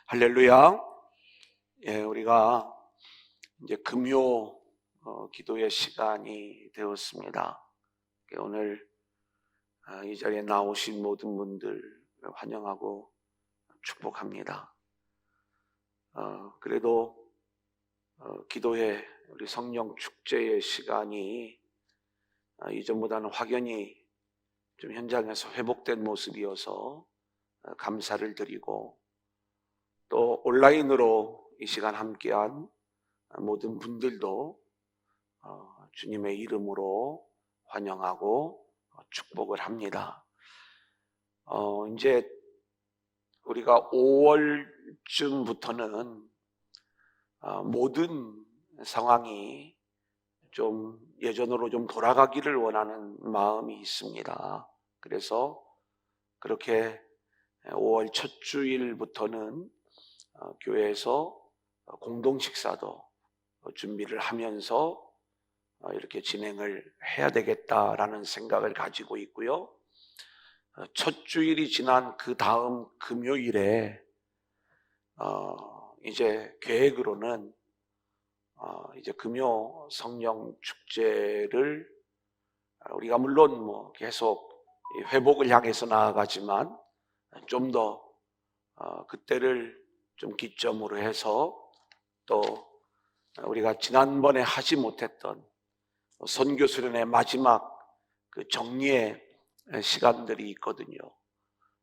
할렐루야. 우리가 이제 금요 기도의 시간이 되었습니다. 오늘 이 자리에 나오신 모든 분들 환영하고 축복합니다. 그래도 기도의 우리 성령 축제의 시간이 이전보다는 확연히 좀 현장에서 회복된 모습이어서 감사를 드리고, 또 온라인으로 이 시간 함께한 모든 분들도 주님의 이름으로 환영하고 축복을 합니다. 이제 우리가 5월쯤부터는 모든 상황이 좀 예전으로 좀 돌아가기를 원하는 마음이 있습니다. 그래서 그렇게 5월 첫 주일부터는 교회에서 공동 식사도 준비를 하면서 이렇게 진행을 해야 되겠다라는 생각을 가지고 있고요. 첫 주일이 지난 그 다음 금요일에 이제 계획으로는 이제 금요 성령 축제를 우리가 물론 계속 회복을 향해서 나아가지만 좀 더 그때를 좀 기점으로 해서, 또 우리가 지난번에 하지 못했던 선교 수련의 마지막 그 정리의 시간들이 있거든요.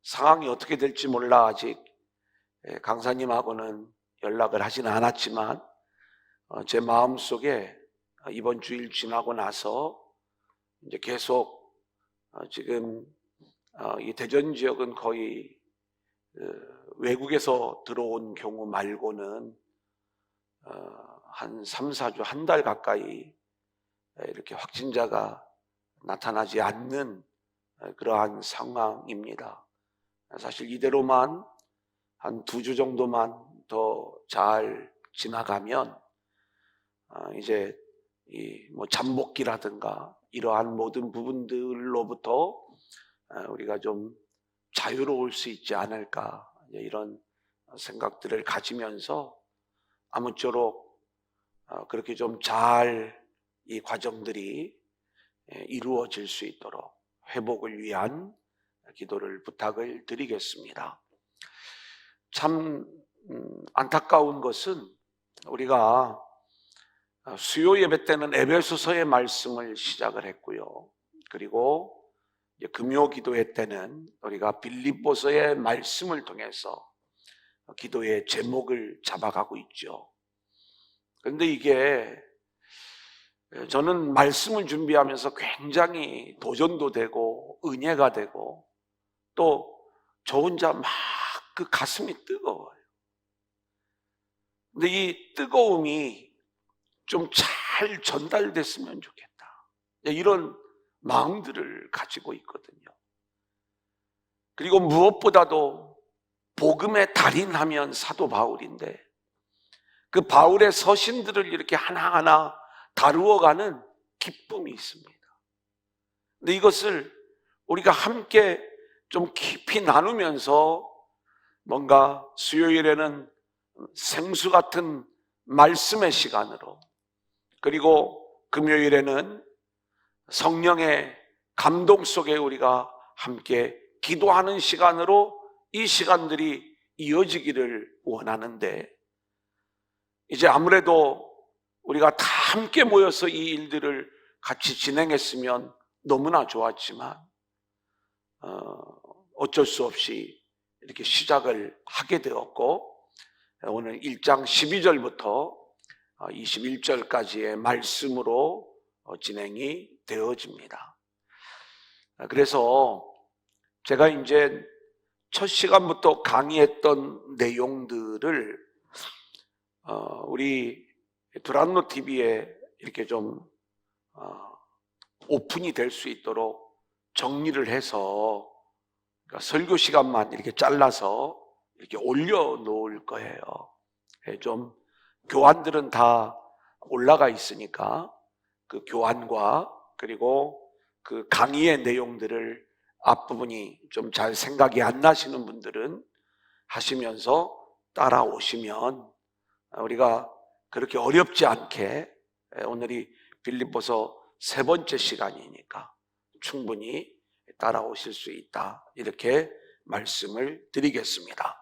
상황이 어떻게 될지 몰라 아직 강사님하고는 연락을 하지는 않았지만 제 마음속에 이번 주일 지나고 나서 이제 계속 지금 이 대전 지역은 거의 외국에서 들어온 경우 말고는 한 3, 4주, 한 달 가까이 이렇게 확진자가 나타나지 않는 그러한 상황입니다. 사실 이대로만 한 2주 정도만 더 잘 지나가면 이제 이 잠복기라든가 이러한 모든 부분들로부터 우리가 좀 자유로울 수 있지 않을까, 이런 생각들을 가지면서 아무쪼록 그렇게 좀 잘 이 과정들이 이루어질 수 있도록 회복을 위한 기도를 부탁을 드리겠습니다. 참 안타까운 것은 우리가 수요 예배 때는 에베소서의 말씀을 시작을 했고요. 그리고 금요 기도회 때는 우리가 빌립보서의 말씀을 통해서 기도의 제목을 잡아가고 있죠. 그런데 이게 저는 말씀을 준비하면서 굉장히 도전도 되고 은혜가 되고, 또 저 혼자 막 그 가슴이 뜨거워요. 근데 이 뜨거움이 좀 잘 전달됐으면 좋겠다, 이런 마음들을 가지고 있거든요. 그리고 무엇보다도 복음의 달인하면 사도 바울인데, 그 바울의 서신들을 이렇게 하나하나 다루어가는 기쁨이 있습니다. 근데 이것을 우리가 함께 좀 깊이 나누면서 뭔가 수요일에는 생수 같은 말씀의 시간으로, 그리고 금요일에는 성령의 감동 속에 우리가 함께 기도하는 시간으로 이 시간들이 이어지기를 원하는데, 이제 아무래도 우리가 다 함께 모여서 이 일들을 같이 진행했으면 너무나 좋았지만 어쩔 수 없이 이렇게 시작을 하게 되었고, 오늘 1장 12절부터 21절까지의 말씀으로 진행이 되어집니다. 그래서 제가 이제 첫 시간부터 강의했던 내용들을 우리 두란노 TV에 이렇게 좀 오픈이 될 수 있도록 정리를 해서, 그러니까 설교 시간만 이렇게 잘라서 이렇게 올려놓을 거예요. 좀 교환들은 다 올라가 있으니까 그 교환과 그리고 그 강의의 내용들을 앞부분이 좀 잘 생각이 안 나시는 분들은 하시면서 따라오시면 우리가 그렇게 어렵지 않게, 오늘이 빌립보서 3번째 시간이니까 충분히 따라오실 수 있다, 이렇게 말씀을 드리겠습니다.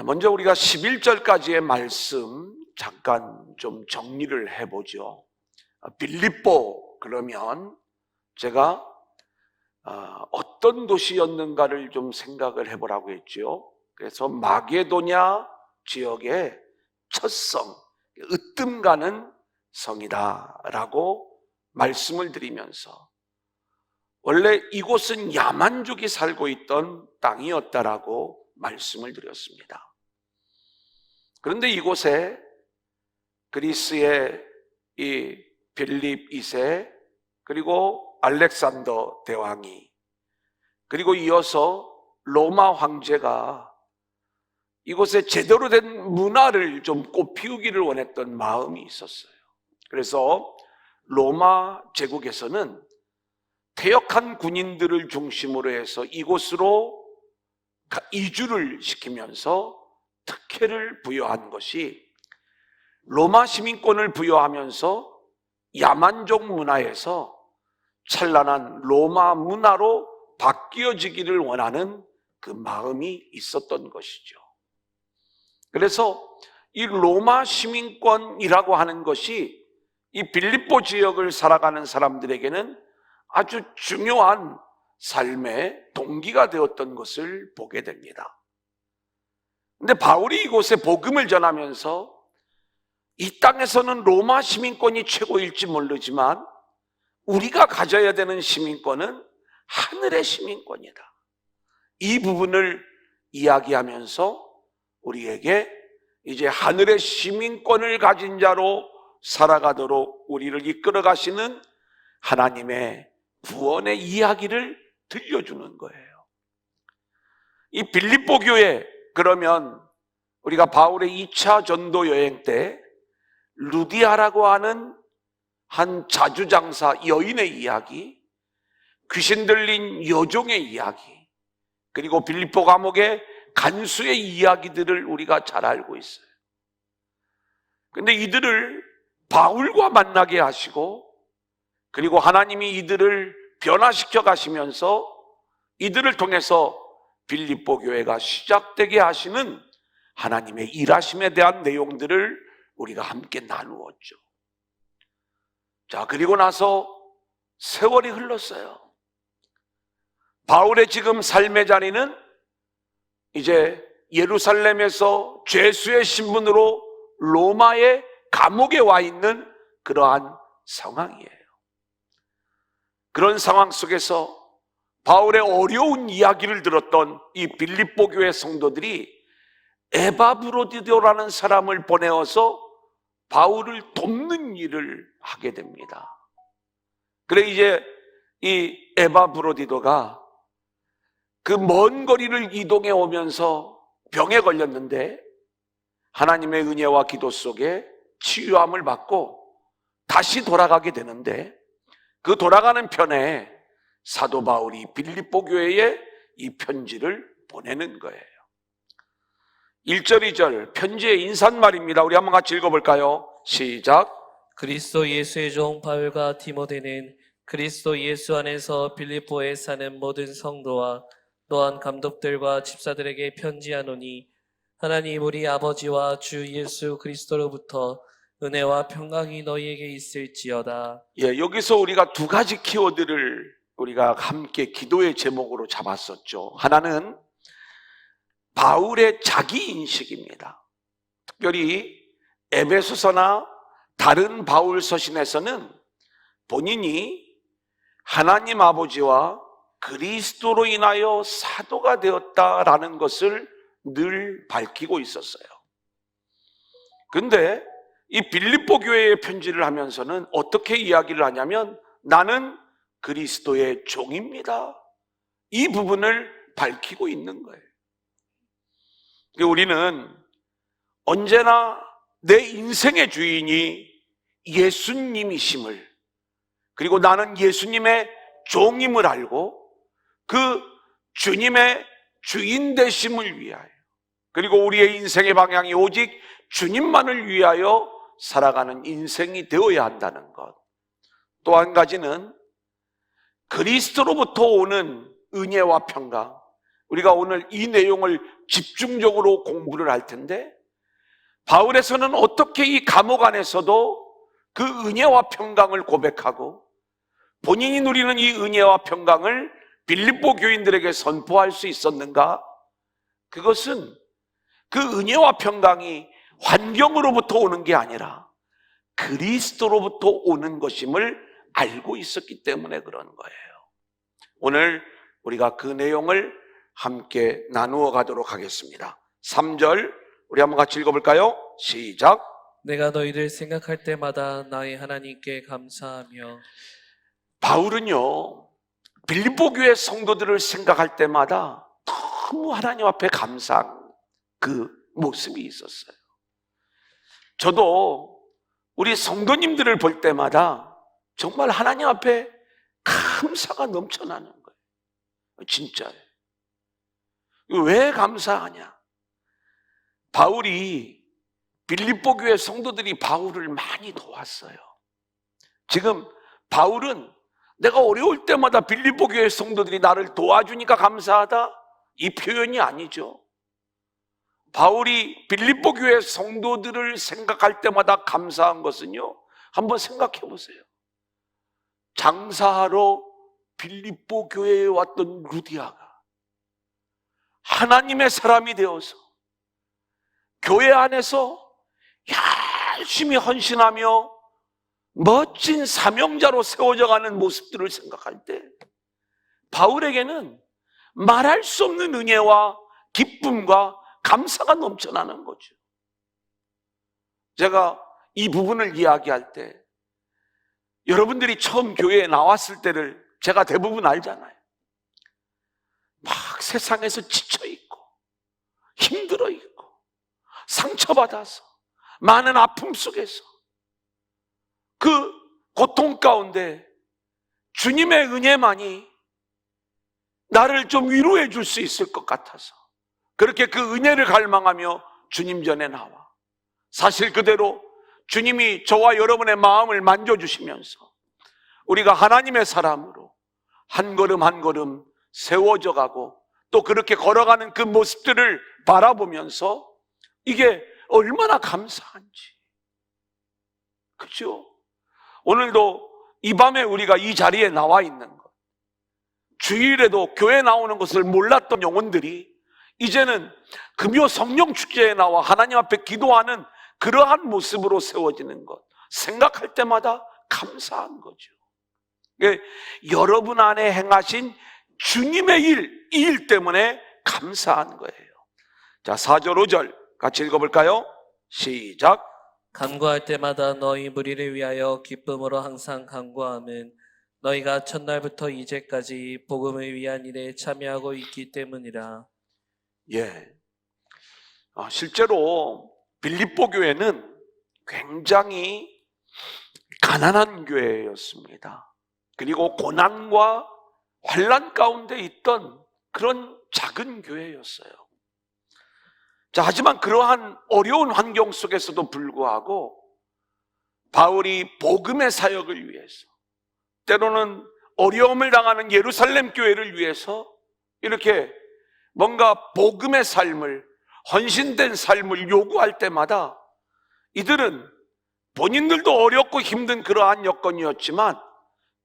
먼저 우리가 11절까지의 말씀 잠깐 좀 정리를 해보죠. 빌립보 그러면 제가 어떤 도시였는가를 좀 생각을 해보라고 했죠. 그래서 마게도냐 지역의 첫 성, 으뜸 가는 성이다라고 말씀을 드리면서, 원래 이곳은 야만족이 살고 있던 땅이었다라고 말씀을 드렸습니다. 그런데 이곳에 그리스의 이 빌립 2세, 그리고 알렉산더 대왕이, 그리고 이어서 로마 황제가 이곳에 제대로 된 문화를 좀 꽃피우기를 원했던 마음이 있었어요. 그래서 로마 제국에서는 퇴역한 군인들을 중심으로 해서 이곳으로 이주를 시키면서 특혜를 부여한 것이, 로마 시민권을 부여하면서 야만족 문화에서 찬란한 로마 문화로 바뀌어지기를 원하는 그 마음이 있었던 것이죠. 그래서 이 로마 시민권이라고 하는 것이 이 빌립보 지역을 살아가는 사람들에게는 아주 중요한 삶의 동기가 되었던 것을 보게 됩니다. 근데 바울이 이곳에 복음을 전하면서 이 땅에서는 로마 시민권이 최고일지 모르지만 우리가 가져야 되는 시민권은 하늘의 시민권이다, 이 부분을 이야기하면서 우리에게 이제 하늘의 시민권을 가진 자로 살아가도록 우리를 이끌어 가시는 하나님의 구원의 이야기를 들려주는 거예요. 이 빌립보 교회, 그러면 우리가 바울의 2차 전도 여행 때 루디아라고 하는 한 자주장사 여인의 이야기, 귀신 들린 여종의 이야기, 그리고 빌립보 감옥의 간수의 이야기들을 우리가 잘 알고 있어요. 근데 이들을 바울과 만나게 하시고, 그리고 하나님이 이들을 변화시켜 가시면서 이들을 통해서 빌립보 교회가 시작되게 하시는 하나님의 일하심에 대한 내용들을 우리가 함께 나누었죠. 자, 그리고 나서 세월이 흘렀어요. 바울의 지금 삶의 자리는 이제 예루살렘에서 죄수의 신분으로 로마의 감옥에 와 있는 그러한 상황이에요. 그런 상황 속에서 바울의 어려운 이야기를 들었던 이 빌립보 교회 성도들이 에바브로디도라는 사람을 보내어서 바울을 돕는 일을 하게 됩니다. 그래 이제 이 에바브로디도가 그 먼 거리를 이동해 오면서 병에 걸렸는데 하나님의 은혜와 기도 속에 치유함을 받고 다시 돌아가게 되는데, 그 돌아가는 편에 사도 바울이 빌립보 교회에 이 편지를 보내는 거예요. 1절 2절 편지의 인사말입니다. 우리 한번 같이 읽어볼까요? 시작. 그리스도 예수의 종 바울과 디모데는 그리스도 예수 안에서 빌립보에 사는 모든 성도와 또한 감독들과 집사들에게 편지하노니, 하나님 우리 아버지와 주 예수 그리스도로부터 은혜와 평강이 너희에게 있을지어다. 여기서 우리가 두 가지 키워드를 우리가 함께 기도의 제목으로 잡았었죠. 하나는 바울의 자기 인식입니다. 특별히 에베소서나 다른 바울 서신에서는 본인이 하나님 아버지와 그리스도로 인하여 사도가 되었다라는 것을 늘 밝히고 있었어요. 그런데 이 빌립보 교회에 편지를 하면서는 어떻게 이야기를 하냐면, 나는 그리스도의 종입니다, 이 부분을 밝히고 있는 거예요. 우리는 언제나 내 인생의 주인이 예수님이심을, 그리고 나는 예수님의 종임을 알고 그 주님의 주인 되심을 위하여 그리고 우리의 인생의 방향이 오직 주님만을 위하여 살아가는 인생이 되어야 한다는 것. 또 한 가지는 그리스도로부터 오는 은혜와 평강. 우리가 오늘 이 내용을 집중적으로 공부를 할 텐데, 바울에서는 어떻게 이 감옥 안에서도 그 은혜와 평강을 고백하고 본인이 누리는 이 은혜와 평강을 빌립보 교인들에게 선포할 수 있었는가? 그것은 그 은혜와 평강이 환경으로부터 오는 게 아니라 그리스도로부터 오는 것임을 알고 있었기 때문에 그런 거예요. 오늘 우리가 그 내용을 함께 나누어 가도록 하겠습니다. 3절 우리 한번 같이 읽어볼까요? 시작. 내가 너희를 생각할 때마다 나의 하나님께 감사하며. 바울은요, 빌립보 교회 성도들을 생각할 때마다 너무 하나님 앞에 감사한 그 모습이 있었어요. 저도 우리 성도님들을 볼 때마다 정말 하나님 앞에 감사가 넘쳐나는 거예요. 진짜예요. 왜 감사하냐? 바울이, 빌립보 교회 성도들이 바울을 많이 도왔어요. 지금 바울은 내가 어려울 때마다 빌립보 교회 성도들이 나를 도와주니까 감사하다? 이 표현이 아니죠. 바울이 빌립보 교회 성도들을 생각할 때마다 감사한 것은요, 한번 생각해 보세요. 장사하러 빌립보 교회에 왔던 루디아가 하나님의 사람이 되어서 교회 안에서 열심히 헌신하며 멋진 사명자로 세워져 가는 모습들을 생각할 때 바울에게는 말할 수 없는 은혜와 기쁨과 감사가 넘쳐나는 거죠. 제가 이 부분을 이야기할 때 여러분들이 처음 교회에 나왔을 때를 제가 대부분 알잖아요. 막 세상에서 지쳐있고 힘들어있고 상처받아서 많은 아픔 속에서 그 고통 가운데 주님의 은혜만이 나를 좀 위로해 줄 수 있을 것 같아서 그렇게 그 은혜를 갈망하며 주님 전에 나와 사실 그대로 주님이 저와 여러분의 마음을 만져주시면서 우리가 하나님의 사람으로 한 걸음 한 걸음 세워져 가고 또 그렇게 걸어가는 그 모습들을 바라보면서 이게 얼마나 감사한지. 그렇죠? 오늘도 이 밤에 우리가 이 자리에 나와 있는 것, 주일에도 교회 나오는 것을 몰랐던 영혼들이 이제는 금요 성령 축제에 나와 하나님 앞에 기도하는 그러한 모습으로 세워지는 것, 생각할 때마다 감사한 거죠. 여러분 안에 행하신 주님의 이 일 때문에 감사한 거예요. 자, 4절 5절 같이 읽어볼까요? 시작. 간구할 때마다 너희 무리를 위하여 기쁨으로 항상 간구함은 너희가 첫날부터 이제까지 복음을 위한 일에 참여하고 있기 때문이라. 예. 실제로 빌립보 교회는 굉장히 가난한 교회였습니다. 그리고 고난과 환난 가운데 있던 그런 작은 교회였어요. 자, 하지만 그러한 어려운 환경 속에서도 불구하고 바울이 복음의 사역을 위해서 때로는 어려움을 당하는 예루살렘 교회를 위해서 이렇게 뭔가 복음의 삶을, 헌신된 삶을 요구할 때마다 이들은 본인들도 어렵고 힘든 그러한 여건이었지만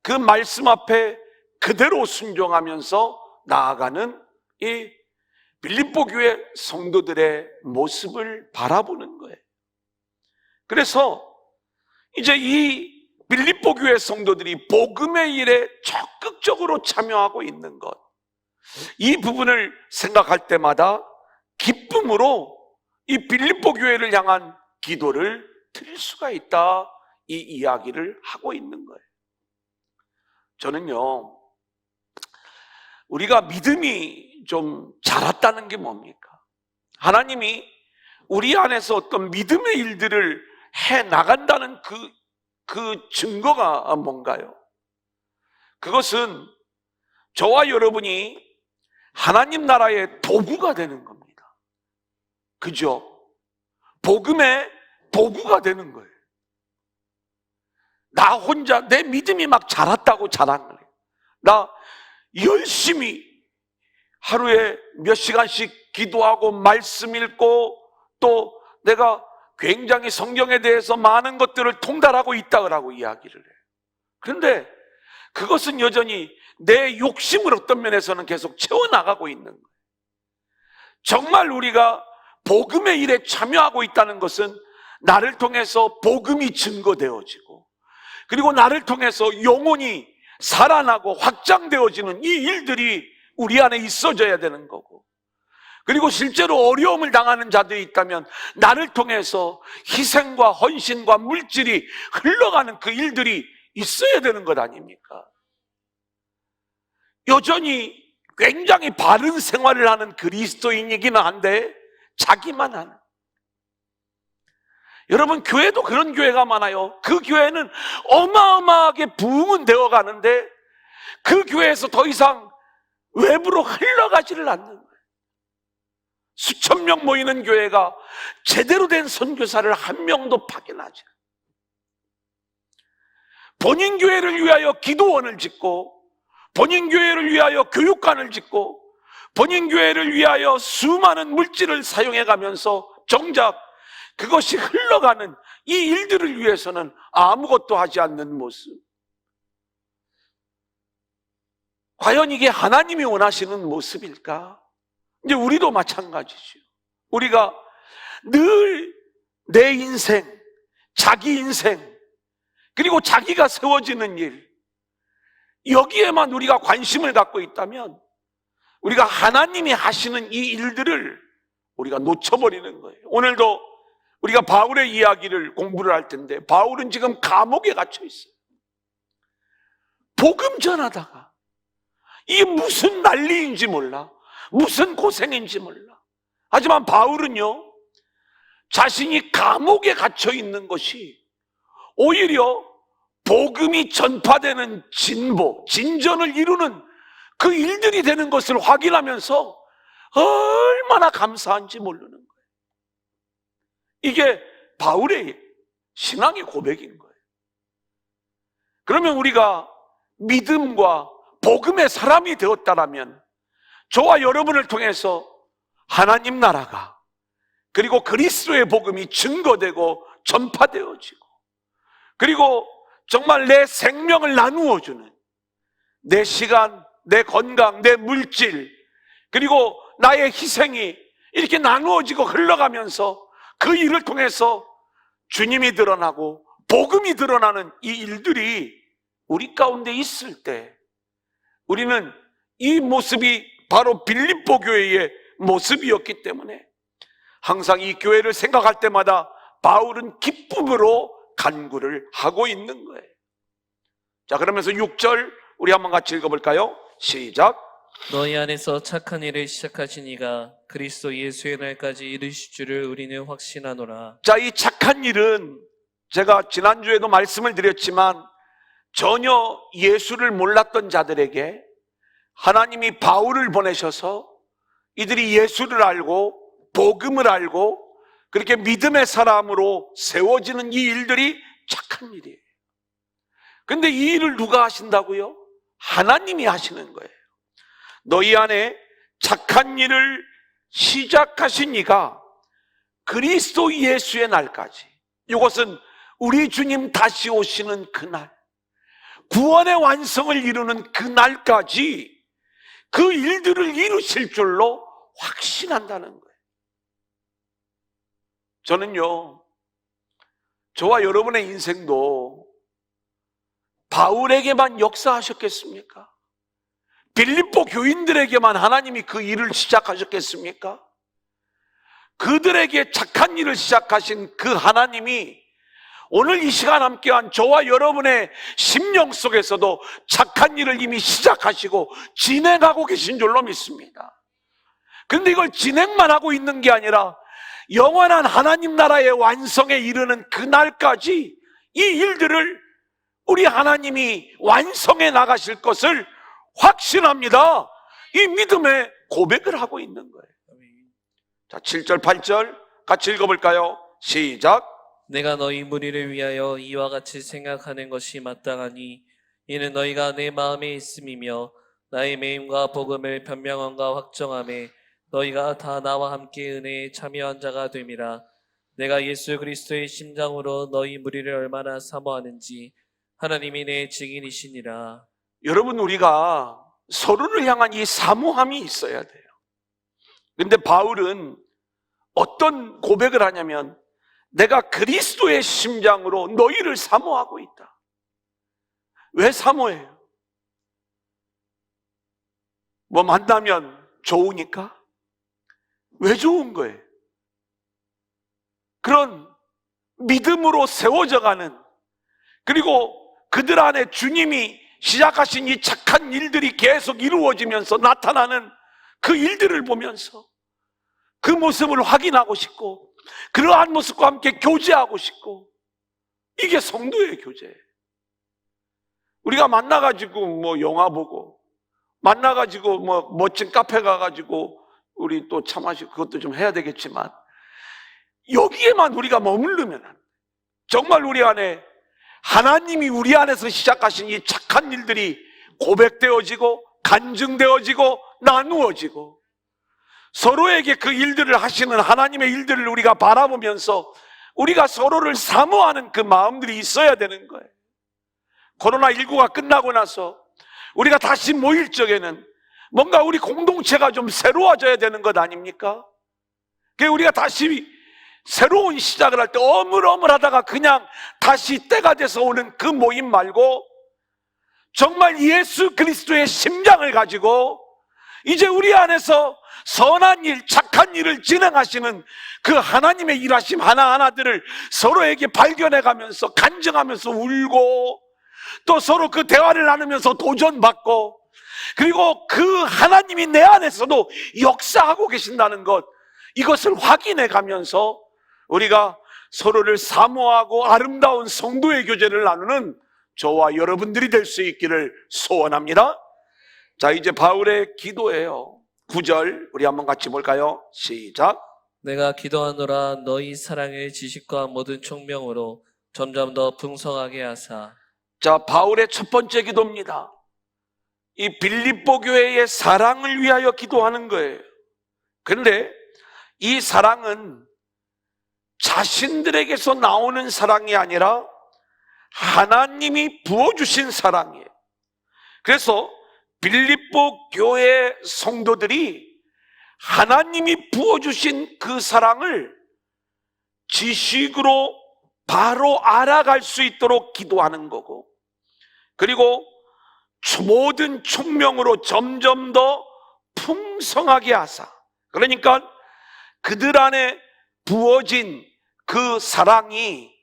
그 말씀 앞에 그대로 순종하면서 나아가는 이 빌립보 교회 성도들의 모습을 바라보는 거예요. 그래서 이제 이 빌립보 교회 성도들이 복음의 일에 적극적으로 참여하고 있는 것, 이 부분을 생각할 때마다 기쁨으로 이 빌립보 교회를 향한 기도를 드릴 수가 있다, 이 이야기를 하고 있는 거예요. 저는요, 우리가 믿음이 좀 자랐다는 게 뭡니까? 하나님이 우리 안에서 어떤 믿음의 일들을 해 나간다는 그 증거가 뭔가요? 그것은 저와 여러분이 하나님 나라의 도구가 되는 겁니다. 그죠? 복음의 도구가 되는 거예요. 나 혼자 내 믿음이 막 자랐다고 자란 거예요. 나 열심히 하루에 몇 시간씩 기도하고 말씀 읽고 또 내가 굉장히 성경에 대해서 많은 것들을 통달하고 있다고 이야기를 해요. 그런데 그것은 여전히 내 욕심을 어떤 면에서는 계속 채워나가고 있는 거예요. 정말 우리가 복음의 일에 참여하고 있다는 것은 나를 통해서 복음이 증거되어지고 그리고 나를 통해서 영혼이 살아나고 확장되어지는 이 일들이 우리 안에 있어져야 되는 거고, 그리고 실제로 어려움을 당하는 자들이 있다면 나를 통해서 희생과 헌신과 물질이 흘러가는 그 일들이 있어야 되는 것 아닙니까? 여전히 굉장히 바른 생활을 하는 그리스도인이기는 한데 자기만 하는, 여러분 교회도 그런 교회가 많아요. 그 교회는 어마어마하게 부흥은 되어 가는데 그 교회에서 더 이상 외부로 흘러가지를 않는 거예요. 수천 명 모이는 교회가 제대로 된 선교사를 한 명도 파견하지 않아요. 본인 교회를 위하여 기도원을 짓고 본인 교회를 위하여 교육관을 짓고 본인 교회를 위하여 수많은 물질을 사용해 가면서 정작 그것이 흘러가는 이 일들을 위해서는 아무것도 하지 않는 모습. 과연 이게 하나님이 원하시는 모습일까? 이제 우리도 마찬가지죠. 우리가 늘 내 인생, 자기 인생, 그리고 자기가 세워지는 일, 여기에만 우리가 관심을 갖고 있다면 우리가 하나님이 하시는 이 일들을 우리가 놓쳐버리는 거예요. 오늘도 우리가 바울의 이야기를 공부를 할 텐데 바울은 지금 감옥에 갇혀 있어요. 복음 전하다가 이게 무슨 난리인지 몰라, 무슨 고생인지 몰라. 하지만 바울은요, 자신이 감옥에 갇혀 있는 것이 오히려 복음이 전파되는 진보, 진전을 이루는 그 일들이 되는 것을 확인하면서 얼마나 감사한지 모르는 거예요. 이게 바울의 신앙의 고백인 거예요. 그러면 우리가 믿음과 복음의 사람이 되었다라면 저와 여러분을 통해서 하나님 나라가 그리고 그리스도의 복음이 증거되고 전파되어지고 그리고 정말 내 생명을 나누어주는, 내 시간, 내 건강, 내 물질 그리고 나의 희생이 이렇게 나누어지고 흘러가면서 그 일을 통해서 주님이 드러나고 복음이 드러나는 이 일들이 우리 가운데 있을 때 우리는 이 모습이 바로 빌립보 교회의 모습이었기 때문에 항상 이 교회를 생각할 때마다 바울은 기쁨으로 간구를 하고 있는 거예요. 자, 그러면서 6절 우리 한번 같이 읽어볼까요? 시작. 너희 안에서 착한 일을 시작하신 이가 그리스도 예수의 날까지 이르실 줄을 우리는 확신하노라. 자, 이 착한 일은 제가 지난주에도 말씀을 드렸지만 전혀 예수를 몰랐던 자들에게 하나님이 바울을 보내셔서 이들이 예수를 알고 복음을 알고 그렇게 믿음의 사람으로 세워지는 이 일들이 착한 일이에요. 근데 이 일을 누가 하신다고요? 하나님이 하시는 거예요. 너희 안에 착한 일을 시작하신 이가 그리스도 예수의 날까지, 이것은 우리 주님 다시 오시는 그날, 구원의 완성을 이루는 그 날까지 그 일들을 이루실 줄로 확신한다는 거예요. 저는요, 저와 여러분의 인생도 바울에게만 역사하셨겠습니까? 빌립보 교인들에게만 하나님이 그 일을 시작하셨겠습니까? 그들에게 착한 일을 시작하신 그 하나님이 오늘 이 시간 함께한 저와 여러분의 심령 속에서도 착한 일을 이미 시작하시고 진행하고 계신 줄로 믿습니다. 그런데 이걸 진행만 하고 있는 게 아니라 영원한 하나님 나라의 완성에 이르는 그날까지 이 일들을 우리 하나님이 완성해 나가실 것을 확신합니다. 이 믿음의 고백을 하고 있는 거예요. 자, 7절, 8절 같이 읽어볼까요? 시작. 내가 너희 무리를 위하여 이와 같이 생각하는 것이 마땅하니 이는 너희가 내 마음에 있음이며 나의 매임과 복음을 변명함과 확정함에 너희가 다 나와 함께 은혜에 참여한 자가 됨이라. 내가 예수 그리스도의 심장으로 너희 무리를 얼마나 사모하는지 하나님이 내 증인이시니라. 여러분, 우리가 서로를 향한 이 사모함이 있어야 돼요. 근데 바울은 어떤 고백을 하냐면 내가 그리스도의 심장으로 너희를 사모하고 있다. 왜 사모해요? 뭐 만나면 좋으니까? 왜 좋은 거예요? 그런 믿음으로 세워져가는, 그리고 그들 안에 주님이 시작하신 이 착한 일들이 계속 이루어지면서 나타나는 그 일들을 보면서 그 모습을 확인하고 싶고 그러한 모습과 함께 교제하고 싶고, 이게 성도의 교제예요. 우리가 만나가지고 뭐 영화 보고, 만나가지고 뭐 멋진 카페 가가지고 우리 또 차 마시고 그것도 좀 해야 되겠지만, 여기에만 우리가 머무르면 안 돼. 정말 우리 안에 하나님이 우리 안에서 시작하신 이 착한 일들이 고백되어지고 간증되어지고 나누어지고, 서로에게 그 일들을 하시는 하나님의 일들을 우리가 바라보면서 우리가 서로를 사모하는 그 마음들이 있어야 되는 거예요. 코로나19가 끝나고 나서 우리가 다시 모일 적에는 뭔가 우리 공동체가 좀 새로워져야 되는 것 아닙니까? 그래서 우리가 다시 새로운 시작을 할 때 어물어물하다가 그냥 다시 때가 돼서 오는 그 모임 말고, 정말 예수 그리스도의 심장을 가지고 이제 우리 안에서 선한 일, 착한 일을 진행하시는 그 하나님의 일하심 하나하나들을 서로에게 발견해가면서 간증하면서 울고, 또 서로 그 대화를 나누면서 도전받고, 그리고 그 하나님이 내 안에서도 역사하고 계신다는 것, 이것을 확인해가면서 우리가 서로를 사모하고 아름다운 성도의 교제를 나누는 저와 여러분들이 될 수 있기를 소원합니다. 자, 이제 바울의 기도예요. 9절 우리 한번 같이 볼까요? 시작. 내가 기도하노라 너희 사랑의 지식과 모든 총명으로 점점 더 풍성하게 하사. 자, 바울의 첫 번째 기도입니다. 이 빌립보 교회의 사랑을 위하여 기도하는 거예요. 그런데 이 사랑은 자신들에게서 나오는 사랑이 아니라 하나님이 부어주신 사랑이에요. 그래서 빌립보 교회 성도들이 하나님이 부어주신 그 사랑을 지식으로 바로 알아갈 수 있도록 기도하는 거고, 그리고 모든 총명으로 점점 더 풍성하게 하사, 그러니까 그들 안에 부어진 그 사랑이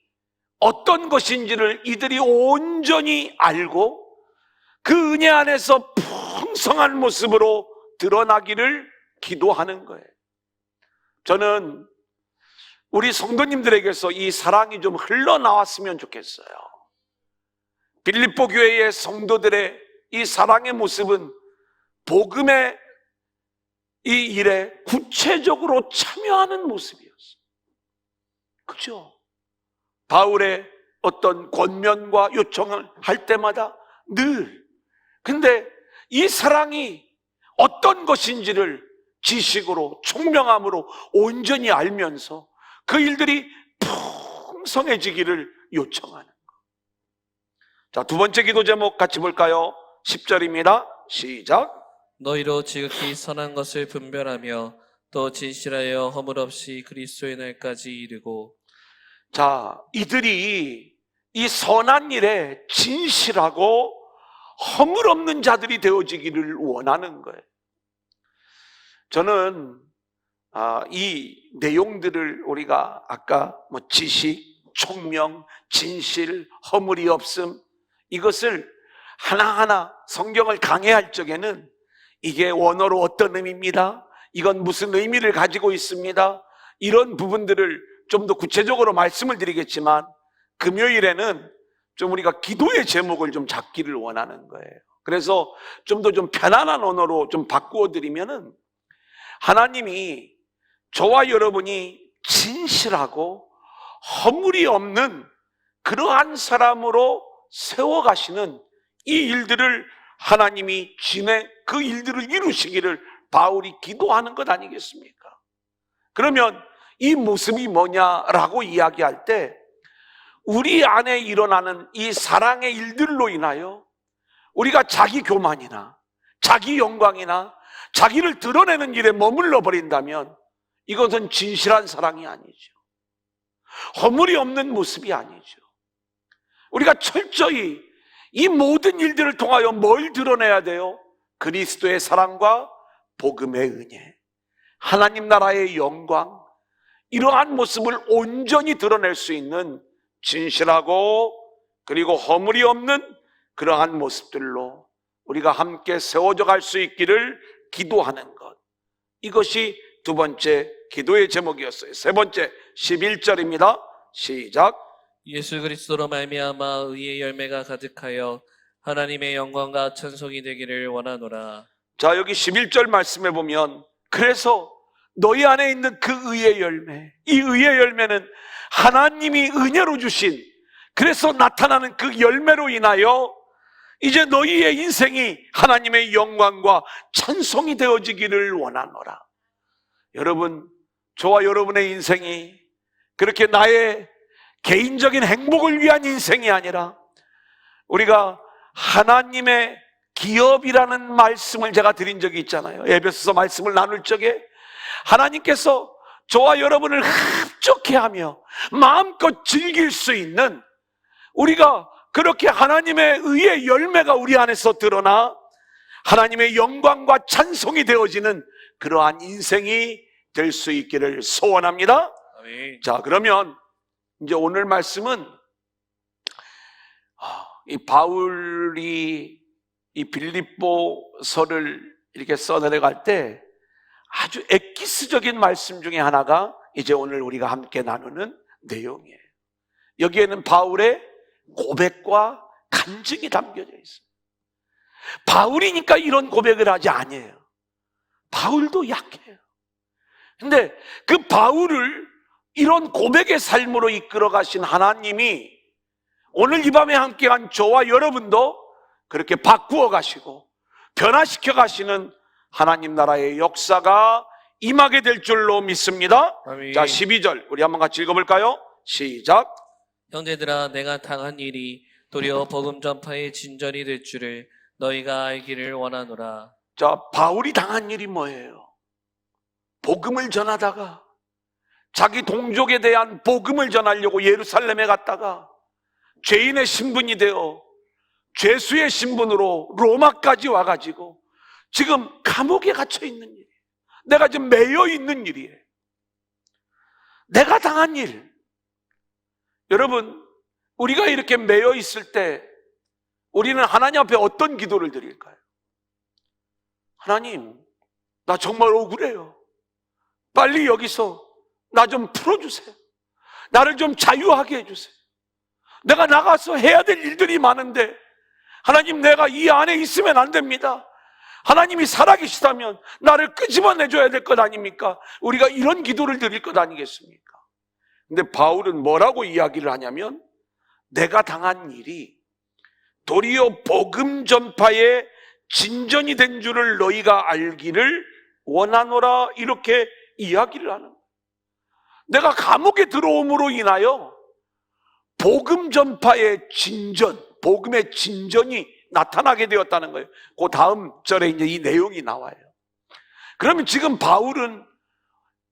어떤 것인지를 이들이 온전히 알고 그 은혜 안에서 풍성한 모습으로 드러나기를 기도하는 거예요. 저는 우리 성도님들에게서 이 사랑이 좀 흘러나왔으면 좋겠어요. 빌립보 교회의 성도들의 이 사랑의 모습은 복음의 이 일에 구체적으로 참여하는 모습이었어요. 그렇죠? 바울의 어떤 권면과 요청을 할 때마다 늘, 근데 이 사랑이 어떤 것인지를 지식으로 총명함으로 온전히 알면서 그 일들이 풍성해지기를 요청하는 것. 자, 두 번째 기도 제목 같이 볼까요? 10절입니다. 시작. 너희로 지극히 선한 것을 분별하며 또 진실하여 허물 없이 그리스도의 날까지 이르고. 자, 이들이 이 선한 일에 진실하고 허물 없는 자들이 되어지기를 원하는 거예요. 저는 이 내용들을 우리가 아까 뭐 지식, 총명, 진실, 허물이 없음, 이것을 하나하나 성경을 강해할 적에는 이게 원어로 어떤 의미입니다, 이건 무슨 의미를 가지고 있습니다, 이런 부분들을 좀 더 구체적으로 말씀을 드리겠지만, 금요일에는 좀 우리가 기도의 제목을 좀 잡기를 원하는 거예요. 그래서 좀 더 좀 편안한 언어로 좀 바꾸어 드리면은, 하나님이 저와 여러분이 진실하고 허물이 없는 그러한 사람으로 세워가시는 이 일들을 하나님이 그 일들을 이루시기를 바울이 기도하는 것 아니겠습니까? 그러면 이 모습이 뭐냐라고 이야기할 때 우리 안에 일어나는 이 사랑의 일들로 인하여 우리가 자기 교만이나 자기 영광이나 자기를 드러내는 일에 머물러 버린다면 이것은 진실한 사랑이 아니죠. 허물이 없는 모습이 아니죠. 우리가 철저히 이 모든 일들을 통하여 뭘 드러내야 돼요? 그리스도의 사랑과 복음의 은혜, 하나님 나라의 영광, 이러한 모습을 온전히 드러낼 수 있는 진실하고 그리고 허물이 없는 그러한 모습들로 우리가 함께 세워져 갈 수 있기를 기도하는 것, 이것이 두 번째 기도의 제목이었어요. 세 번째 11절입니다. 시작. 예수 그리스도로 말미암아 의의 열매가 가득하여 하나님의 영광과 찬송이 되기를 원하노라. 자, 여기 11절 말씀해 보면 그래서 너희 안에 있는 그 의의 열매, 이 의의 열매는 하나님이 은혜로 주신, 그래서 나타나는 그 열매로 인하여 이제 너희의 인생이 하나님의 영광과 찬송이 되어지기를 원하노라. 여러분, 저와 여러분의 인생이 그렇게 나의 개인적인 행복을 위한 인생이 아니라 우리가 하나님의 기업이라는 말씀을 제가 드린 적이 있잖아요. 에베소서 말씀을 나눌 적에 하나님께서 저와 여러분을 흡족해 하며 마음껏 즐길 수 있는, 우리가 그렇게 하나님의 의의 열매가 우리 안에서 드러나 하나님의 영광과 찬송이 되어지는 그러한 인생이 될 수 있기를 소원합니다. 아멘. 자, 그러면 이제 오늘 말씀은 이 바울이 이 빌립보서를 이렇게 써내려갈 때 아주 엑기스적인 말씀 중에 하나가 이제 오늘 우리가 함께 나누는 내용이에요. 여기에는 바울의 고백과 간증이 담겨져 있어요. 바울이니까 이런 고백을 하지 아니에요. 바울도 약해요. 근데 그 바울을 이런 고백의 삶으로 이끌어 가신 하나님이 오늘 이 밤에 함께한 저와 여러분도 그렇게 바꾸어 가시고 변화시켜 가시는 하나님 나라의 역사가 임하게 될 줄로 믿습니다. 아멘. 자, 12절 우리 한번 같이 읽어볼까요? 시작. 형제들아, 내가 당한 일이 도리어 복음 전파의 진전이 될 줄을 너희가 알기를 원하노라. 자, 바울이 당한 일이 뭐예요? 복음을 전하다가 자기 동족에 대한 복음을 전하려고 예루살렘에 갔다가 죄인의 신분이 되어 죄수의 신분으로 로마까지 와가지고 지금 감옥에 갇혀 있는 일이에요. 내가 지금 매여 있는 일이에요. 내가 당한 일. 여러분, 우리가 이렇게 매여 있을 때 우리는 하나님 앞에 어떤 기도를 드릴까요? 하나님, 나 정말 억울해요. 빨리 여기서 나 좀 풀어주세요. 나를 좀 자유하게 해주세요. 내가 나가서 해야 될 일들이 많은데 하나님, 내가 이 안에 있으면 안 됩니다. 하나님이 살아계시다면 나를 끄집어내줘야 될 것 아닙니까? 우리가 이런 기도를 드릴 것 아니겠습니까? 근데 바울은 뭐라고 이야기를 하냐면 내가 당한 일이 도리어 복음 전파의 진전이 된 줄을 너희가 알기를 원하노라, 이렇게 이야기를 하는 거예요. 내가 감옥에 들어옴으로 인하여 복음 전파의 진전, 복음의 진전이 나타나게 되었다는 거예요. 그 다음 절에 이제 이 내용이 나와요. 그러면 지금 바울은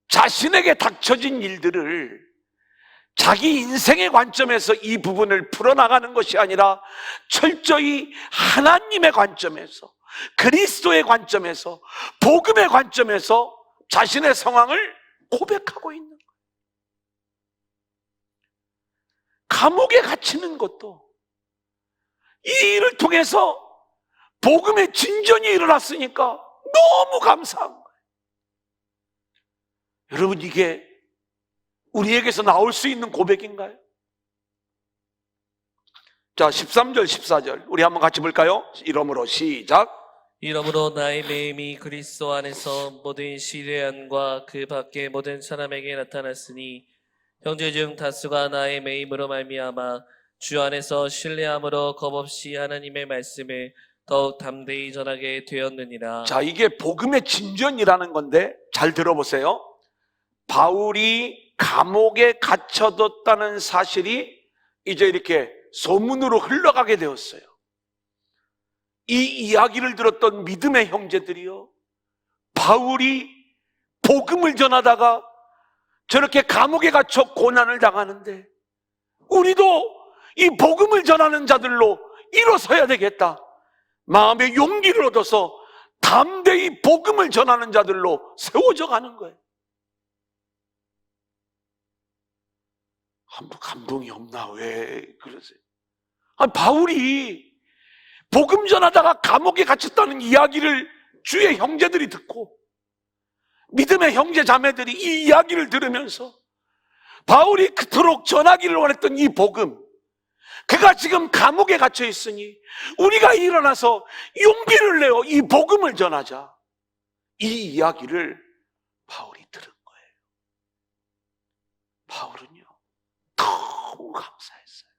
자신에게 닥쳐진 일들을 자기 인생의 관점에서 이 부분을 풀어나가는 것이 아니라 철저히 하나님의 관점에서, 그리스도의 관점에서, 복음의 관점에서 자신의 상황을 고백하고 있는 거예요. 감옥에 갇히는 것도 이 일을 통해서 복음의 진전이 일어났으니까 너무 감사한 거예요. 여러분, 이게 우리에게서 나올 수 있는 고백인가요? 자, 13절 14절 우리 한번 같이 볼까요? 이러므로 시작. 이러므로 나의 매임이 그리스도 안에서 모든 시대안과 그 밖의 모든 사람에게 나타났으니 형제 중 다수가 나의 매임으로 말미암아 주 안에서 신뢰함으로 겁없이 하나님의 말씀을 더욱 담대히 전하게 되었느니라. 자, 이게 복음의 진전이라는 건데 잘 들어보세요. 바울이 감옥에 갇혀뒀다는 사실이 이제 이렇게 소문으로 흘러가게 되었어요. 이 이야기를 들었던 믿음의 형제들이요, 바울이 복음을 전하다가 저렇게 감옥에 갇혀 고난을 당하는데 우리도 이 복음을 전하는 자들로 일어서야 되겠다, 마음의 용기를 얻어서 담대히 복음을 전하는 자들로 세워져 가는 거예요. 한번 감동이 없나? 왜 그러세요? 바울이 복음 전하다가 감옥에 갇혔다는 이야기를 주의 형제들이 듣고 믿음의 형제 자매들이 이 이야기를 들으면서 바울이 그토록 전하기를 원했던 이 복음, 그가 지금 감옥에 갇혀 있으니 우리가 일어나서 용기를 내어 이 복음을 전하자, 이 이야기를 바울이 들은 거예요. 바울은요, 너무 감사했어요.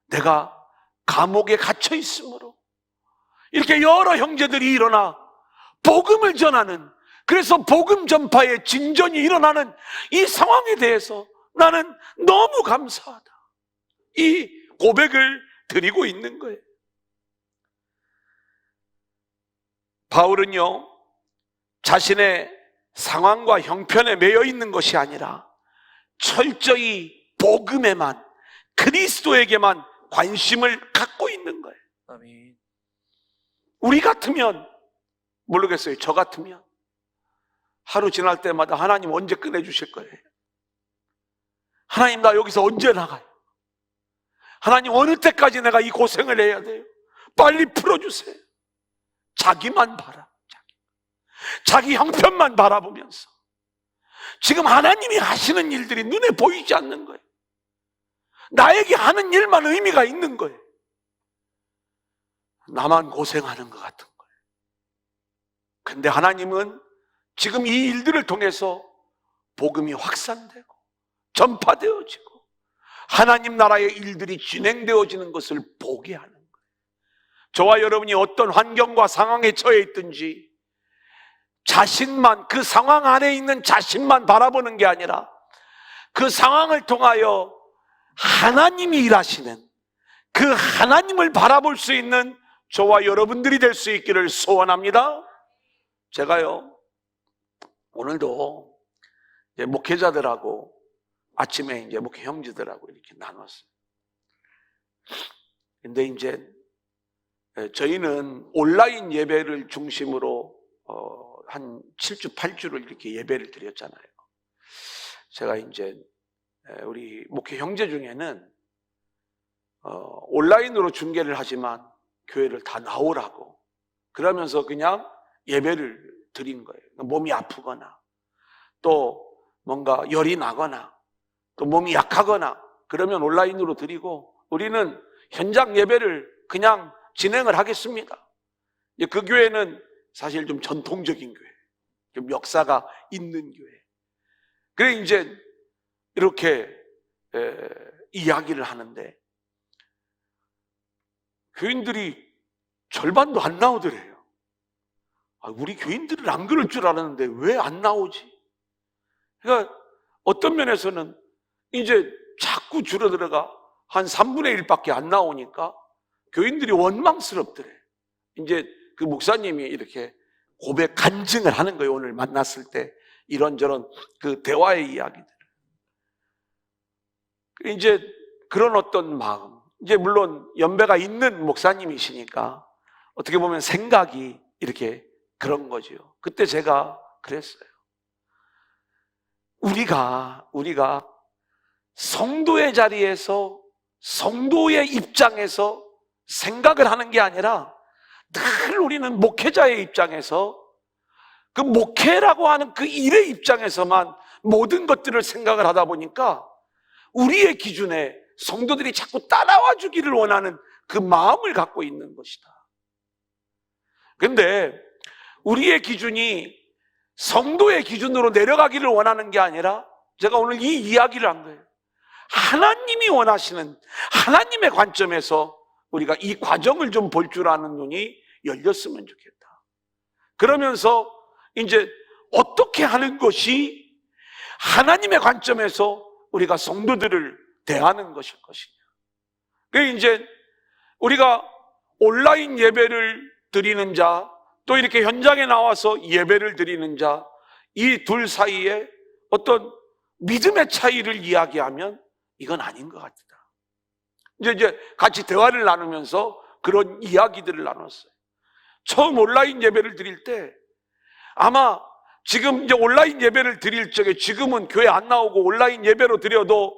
내가 감옥에 갇혀 있으므로 이렇게 여러 형제들이 일어나 복음을 전하는, 그래서 복음 전파의 진전이 일어나는 이 상황에 대해서 나는 너무 감사하다, 이 고백을 드리고 있는 거예요. 바울은요, 자신의 상황과 형편에 매여 있는 것이 아니라 철저히 복음에만, 그리스도에게만 관심을 갖고 있는 거예요. 아멘. 우리 같으면 모르겠어요. 저 같으면 하루 지날 때마다 하나님 언제 꺼내주실 거예요? 하나님 나 여기서 언제 나가요? 하나님 어느 때까지 내가 이 고생을 해야 돼요? 빨리 풀어주세요. 자기만 바라, 자기 형편만 바라보면서 지금 하나님이 하시는 일들이 눈에 보이지 않는 거예요. 나에게 하는 일만 의미가 있는 거예요. 나만 고생하는 것 같은 거예요. 근데 하나님은 지금 이 일들을 통해서 복음이 확산되고 전파되어지고 하나님 나라의 일들이 진행되어지는 것을 보게 하는 거예요. 저와 여러분이 어떤 환경과 상황에 처해 있든지 자신만, 그 상황 안에 있는 자신만 바라보는 게 아니라 그 상황을 통하여 하나님이 일하시는, 그 하나님을 바라볼 수 있는 저와 여러분들이 될 수 있기를 소원합니다. 제가요, 오늘도 이제 목회자들하고 아침에 이제 목회 형제들하고 이렇게 나눴어요. 근데 이제 저희는 온라인 예배를 중심으로 한 7주, 8주를 이렇게 예배를 드렸잖아요. 제가 이제 우리 목회 형제 중에는 온라인으로 중계를 하지만 교회를 다 나오라고 그러면서 그냥 예배를 드린 거예요. 몸이 아프거나 또 뭔가 열이 나거나 또 몸이 약하거나 그러면 온라인으로 드리고 우리는 현장 예배를 그냥 진행을 하겠습니다. 그 교회는 사실 좀 전통적인 교회, 좀 역사가 있는 교회. 그래 이제 이렇게 이야기를 하는데 교인들이 절반도 안 나오더래요. 우리 교인들은 안 그럴 줄 알았는데 왜 안 나오지? 그러니까 어떤 면에서는 이제 자꾸 줄어들어가 한 3분의 1밖에 안 나오니까 교인들이 원망스럽더래. 이제 그 목사님이 이렇게 고백 간증을 하는 거예요. 오늘 만났을 때 이런저런 그 대화의 이야기들. 이제 그런 어떤 마음, 이제 물론 연배가 있는 목사님이시니까 어떻게 보면 생각이 이렇게 그런 거죠. 그때 제가 그랬어요. 우리가 성도의 자리에서 성도의 입장에서 생각을 하는 게 아니라 늘 우리는 목회자의 입장에서 그 목회라고 하는 그 일의 입장에서만 모든 것들을 생각을 하다 보니까 우리의 기준에 성도들이 자꾸 따라와 주기를 원하는 그 마음을 갖고 있는 것이다. 근데 우리의 기준이 성도의 기준으로 내려가기를 원하는 게 아니라 제가 오늘 이 이야기를 한 거예요. 하나님이 원하시는 하나님의 관점에서 우리가 이 과정을 좀 볼 줄 아는 눈이 열렸으면 좋겠다. 그러면서 이제 어떻게 하는 것이 하나님의 관점에서 우리가 성도들을 대하는 것일 것이냐. 그게 이제 우리가 온라인 예배를 드리는 자, 또 이렇게 현장에 나와서 예배를 드리는 자, 이 둘 사이에 어떤 믿음의 차이를 이야기하면 이건 아닌 것 같다. 이제 같이 대화를 나누면서 그런 이야기들을 나눴어요. 처음 온라인 예배를 드릴 때 아마 지금 이제 온라인 예배를 드릴 적에 지금은 교회 안 나오고 온라인 예배로 드려도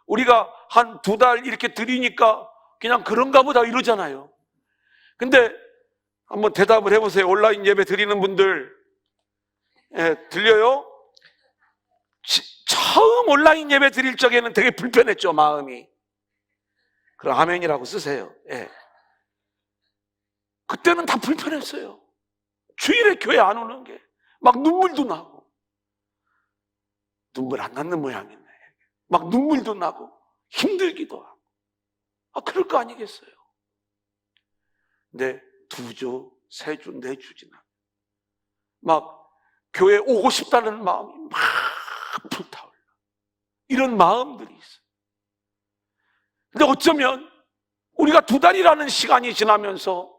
우리가 한 2달 이렇게 드리니까 그냥 그런가 보다 이러잖아요. 근데 한번 대답을 해보세요. 온라인 예배 드리는 분들. 예, 들려요? 처음 온라인 예배 드릴 적에는 되게 불편했죠, 마음이. 그럼 아멘이라고 쓰세요. 예. 그때는 다 불편했어요. 주일에 교회 안 오는 게 막 눈물도 나고, 눈물 안 났는 모양이네. 막 눈물도 나고 힘들기도 하고. 그럴 거 아니겠어요? 근데 2주, 3주, 4주 지나 막 교회 오고 싶다는 마음이 막 불타올라. 이런 마음들이 있어요. 근데 어쩌면 우리가 2달이라는 시간이 지나면서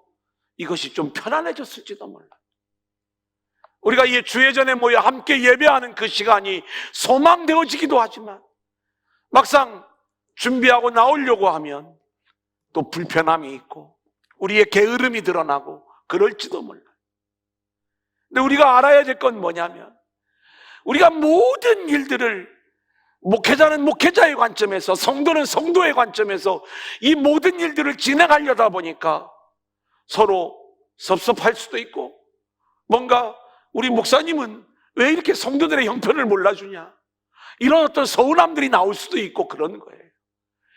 이것이 좀 편안해졌을지도 몰라요. 우리가 이 주예전에 모여 함께 예배하는 그 시간이 소망되어지기도 하지만 막상 준비하고 나오려고 하면 또 불편함이 있고 우리의 게으름이 드러나고 그럴지도 몰라요. 근데 우리가 알아야 될 건 뭐냐면 우리가 모든 일들을 목회자는 목회자의 관점에서, 성도는 성도의 관점에서 이 모든 일들을 진행하려다 보니까 서로 섭섭할 수도 있고, 뭔가 우리 목사님은 왜 이렇게 성도들의 형편을 몰라주냐, 이런 어떤 서운함들이 나올 수도 있고 그런 거예요.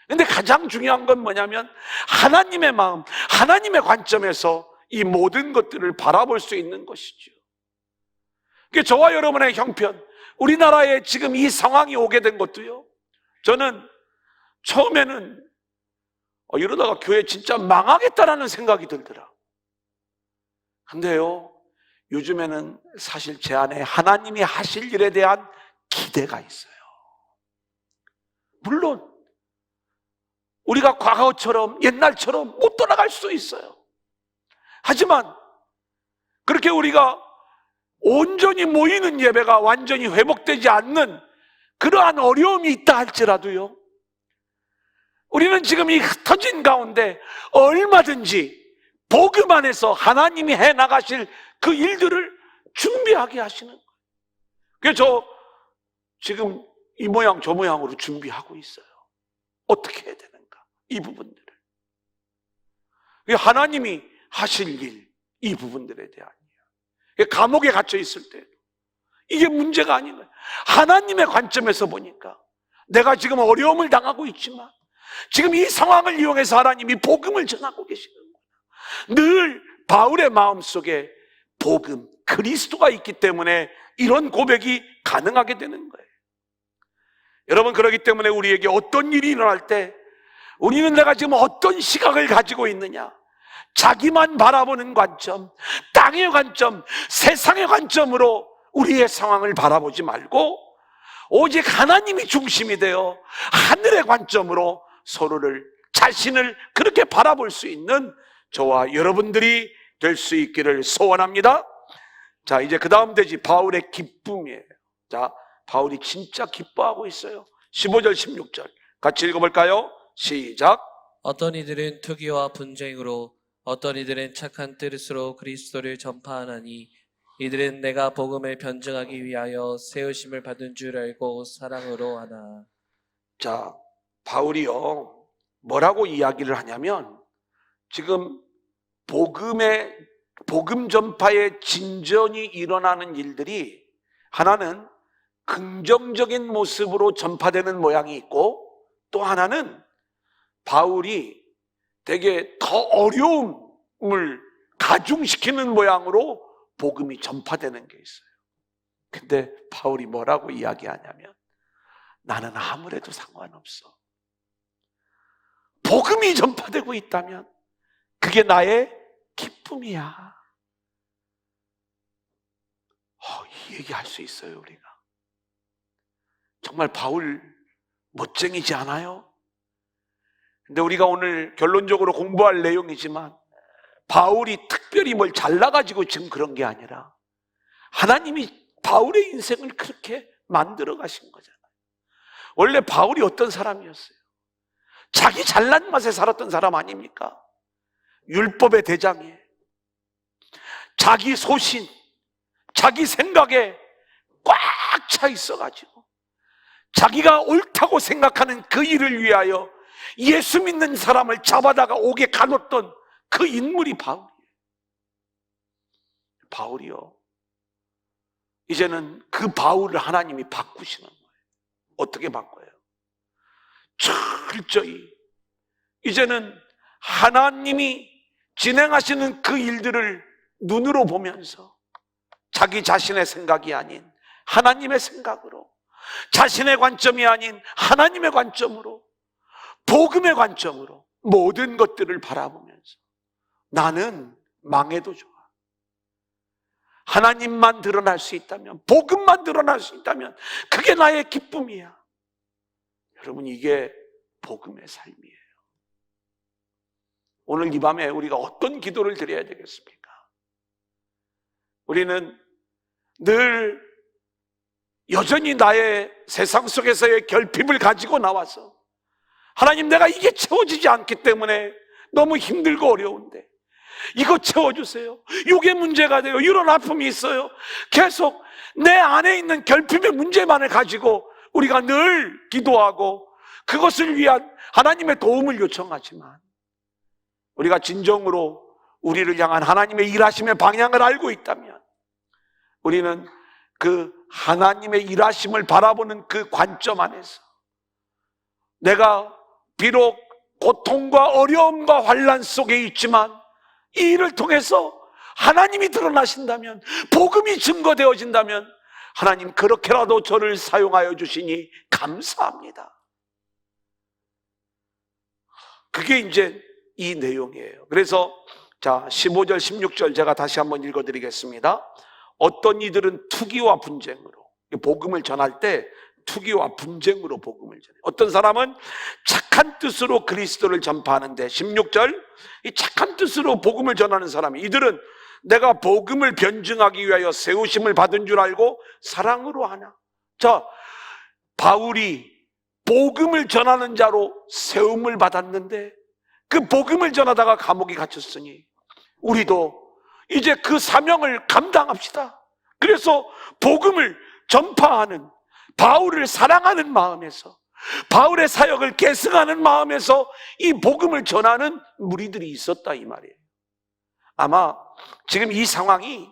근데 가장 중요한 건 뭐냐면 하나님의 마음, 하나님의 관점에서 이 모든 것들을 바라볼 수 있는 것이죠. 그러니까 저와 여러분의 형편, 우리나라에 지금 이 상황이 오게 된 것도요, 저는 처음에는 이러다가 교회 진짜 망하겠다라는 생각이 들더라. 근데요, 요즘에는 사실 제 안에 하나님이 하실 일에 대한 기대가 있어요. 물론 우리가 과거처럼 옛날처럼 못 돌아갈 수 있어요. 하지만 그렇게 우리가 온전히 모이는 예배가 완전히 회복되지 않는 그러한 어려움이 있다 할지라도요, 우리는 지금 이 흩어진 가운데 얼마든지 복음 안에서 하나님이 해나가실 그 일들을 준비하게 하시는 거예요. 그래서 저 지금 이 모양 저 모양으로 준비하고 있어요. 어떻게 해야 되는가, 이 부분들을. 하나님이 하실 일, 이 부분들에 대한 이야기. 감옥에 갇혀 있을 때 이게 문제가 아닌 거예요. 하나님의 관점에서 보니까 내가 지금 어려움을 당하고 있지만 지금 이 상황을 이용해서 하나님이 복음을 전하고 계시는 거예요. 늘 바울의 마음속에 복음, 그리스도가 있기 때문에 이런 고백이 가능하게 되는 거예요. 여러분, 그렇기 때문에 우리에게 어떤 일이 일어날 때 우리는 내가 지금 어떤 시각을 가지고 있느냐, 자기만 바라보는 관점, 땅의 관점, 세상의 관점으로 우리의 상황을 바라보지 말고 오직 하나님이 중심이 되어 하늘의 관점으로 서로를, 자신을 그렇게 바라볼 수 있는 저와 여러분들이 될 수 있기를 소원합니다. 자, 이제 그 다음 대지 바울의 기쁨이에요. 자, 바울이 진짜 기뻐하고 있어요. 15절 16절 같이 읽어볼까요? 시작. 어떤 이들은 투기와 분쟁으로, 어떤 이들은 착한 뜻으로 그리스도를 전파하나니 이들은 내가 복음을 변증하기 위하여 세우심을 받은 줄 알고 사랑으로 하나. 자, 바울이요, 뭐라고 이야기를 하냐면 지금 복음 전파의 진전이 일어나는 일들이 하나는 긍정적인 모습으로 전파되는 모양이 있고, 또 하나는 바울이 되게 더 어려움을 가중시키는 모양으로 복음이 전파되는 게 있어요. 근데 바울이 뭐라고 이야기하냐면, 나는 아무래도 상관없어. 복음이 전파되고 있다면 그게 나의 기쁨이야. 이 얘기할 수 있어요, 우리가. 정말 바울 멋쟁이지 않아요? 근데 우리가 오늘 결론적으로 공부할 내용이지만, 바울이 특별히 뭘 잘나가지고 지금 그런 게 아니라 하나님이 바울의 인생을 그렇게 만들어 가신 거잖아요. 원래 바울이 어떤 사람이었어요? 자기 잘난 맛에 살았던 사람 아닙니까? 율법의 대장에, 자기 소신, 자기 생각에 꽉 차 있어가지고 자기가 옳다고 생각하는 그 일을 위하여 예수 믿는 사람을 잡아다가 옥에 가뒀던 그 인물이 바울이에요. 바울이요, 이제는 그 바울을 하나님이 바꾸시는 거예요. 어떻게 바꿔요? 철저히 이제는 하나님이 진행하시는 그 일들을 눈으로 보면서 자기 자신의 생각이 아닌 하나님의 생각으로, 자신의 관점이 아닌 하나님의 관점으로, 복음의 관점으로 모든 것들을 바라보면서, 나는 망해도 좋아, 하나님만 드러날 수 있다면, 복음만 드러날 수 있다면 그게 나의 기쁨이야. 여러분, 이게 복음의 삶이에요. 오늘 이 밤에 우리가 어떤 기도를 드려야 되겠습니까? 우리는 늘 여전히 나의 세상 속에서의 결핍을 가지고 나와서, 하나님, 내가 이게 채워지지 않기 때문에 너무 힘들고 어려운데 이거 채워주세요, 이게 문제가 돼요, 이런 아픔이 있어요, 계속 내 안에 있는 결핍의 문제만을 가지고 우리가 늘 기도하고 그것을 위한 하나님의 도움을 요청하지만, 우리가 진정으로 우리를 향한 하나님의 일하심의 방향을 알고 있다면, 우리는 그 하나님의 일하심을 바라보는 그 관점 안에서, 내가 비록 고통과 어려움과 환난 속에 있지만 이 일을 통해서 하나님이 드러나신다면, 복음이 증거되어진다면, 하나님, 그렇게라도 저를 사용하여 주시니 감사합니다. 그게 이제 이 내용이에요. 그래서 자, 15절 16절 제가 다시 한번 읽어드리겠습니다. 어떤 이들은 투기와 분쟁으로, 복음을 전할 때 투기와 분쟁으로 복음을 전해요. 어떤 사람은 착한 뜻으로 그리스도를 전파하는데, 16절, 이 착한 뜻으로 복음을 전하는 사람이, 이들은 내가 복음을 변증하기 위하여 세우심을 받은 줄 알고 사랑으로 하나. 자, 바울이 복음을 전하는 자로 세움을 받았는데 그 복음을 전하다가 감옥에 갇혔으니 우리도 이제 그 사명을 감당합시다. 그래서 복음을 전파하는, 바울을 사랑하는 마음에서, 바울의 사역을 계승하는 마음에서 이 복음을 전하는 무리들이 있었다, 이 말이에요. 아마 지금 이 상황이